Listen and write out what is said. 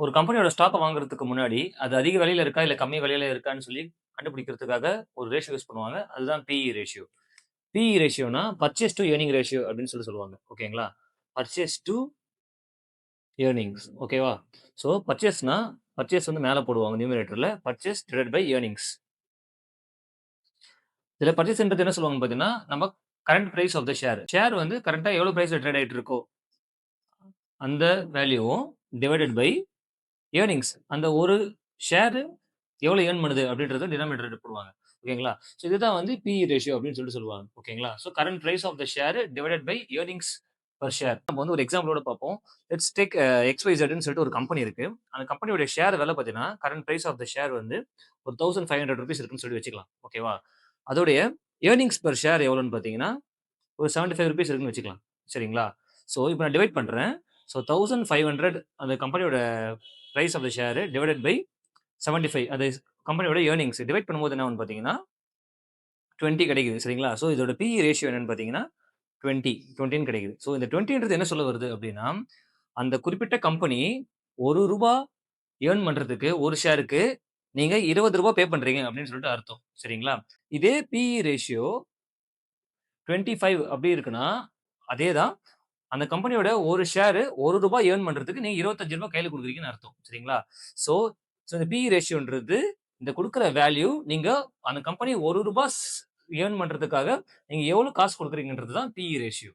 ஒரு கம்பெனியோட ஸ்டாக்க வாங்குறதுக்கு முன்னாடி, அது அதிக விலையில இருக்கா, இல்ல கம்மி விலையில இருக்கான்னு சொல்லி கண்டுபிடிக்கிறதுக்காக ஒரு ரேஷியோ யூஸ் பண்ணுவாங்க. அதுதான் பிஇ ரேஷியோ. பிஇ ரேஷியோனா பர்ச்சேஸ் டூ ஏர்னிங் ரேஷியோ அப்படின்னு சொல்லுவாங்க. ஓகேங்களா? பர்ச்சேஸ் டூ ஏர்னிங்ஸ் ஓகேவா? ஸோ பர்ச்சேஸ் வந்து மேல போடுவாங்க நியூமரேட்டர்ல. Purchase divided by earnings. இதுல பர்ச்சேஸ்ன்றது என்ன சொல்லுவாங்கன்னு பார்த்தீங்கன்னா, நம்ம current price of the share. Share வந்து கரண்ட்டா எவ்வளோ பிரைஸ்ல ட்ரேட் ஆயிட்டு இருக்கோ, அந்த வேல்யூவும் டிவைடட் பை ஏர்னிங்ஸ். அந்த ஒரு ஷேர் எவ்வளோ ஏர்ன் பண்ணுது அப்படின்றத டினாமினேட்டர் போடுவாங்க. ஓகேங்களா? ஸோ இதுதான் வந்து பிஇ ரேஷியோ அப்படின்னு சொல்லுவாங்க. ஓகேங்களா? So current price of the share divided by earnings per share. நம்ம வந்து ஒரு எக்ஸாம்பிளோட பார்ப்போம். லெட்ஸ் டேக் XYZன்னு சொல்லிட்டு ஒரு கம்பெனி இருக்கு. அந்த கம்பெனியோட ஷேர் விலை பார்த்தீங்கன்னா, current price of the share வந்து ஒரு ₹1500 இருக்குன்னு சொல்லி வச்சுக்கலாம். ஓகேவா? அதோடைய ஏர்னிங்ஸ் பெர் ஷேர் எவ்வளோன்னு பார்த்தீங்கன்னா, ஒரு ₹75 இருக்குன்னு வச்சுக்கலாம். சரிங்களா? ஸோ இப்ப நான் டிவைட் பண்றேன். ஸோ 1500 அந்த கம்பெனியோட price of the share divided by 75 அது கம்பெனியோட ஏர்னிங்ஸ் டிவைட் பண்ணும்போது என்ன ஆகும்னு பார்த்தீங்கன்னா, 20 கிடைக்குது. சரிங்களா? ஸோ இதோட பிஇ ரேஷியோ என்னன்னு பார்த்தீங்கன்னா, 20ன்னு கிடைக்குது. ஸோ இந்த 20ன்றது என்ன சொல்ல வருது அப்படின்னா, அந்த குறிப்பிட்ட கம்பெனி ரூ. 1 ஏர்ன் பண்றதுக்கு ஒரு ஷேருக்கு நீங்க ரூ. 20 பே பண்றீங்க அப்படின்னு சொல்லிட்டு அர்த்தம். சரிங்களா? இதே பிஇ ரேஷியோ 25 அப்படி இருக்குன்னா, அதே தான். அந்த கம்பெனியோட ஒரு ஷேர் ரூ. 1 ஏர்ன் பண்றதுக்கு நீங்க ரூ. 25 கையில குடுக்குறீங்கன்னு அர்த்தம். சரிங்களா? சோ இந்த பிஇ ரேஷியோன்றது இந்த குடுக்குற வேல்யூ நீங்க அந்த கம்பெனி ரூ. 1 ஏர்ன் பண்றதுக்காக நீங்க எவ்வளவு காசு குடுக்குறீங்கன்றது தான் பிஇ ரேஷியோ.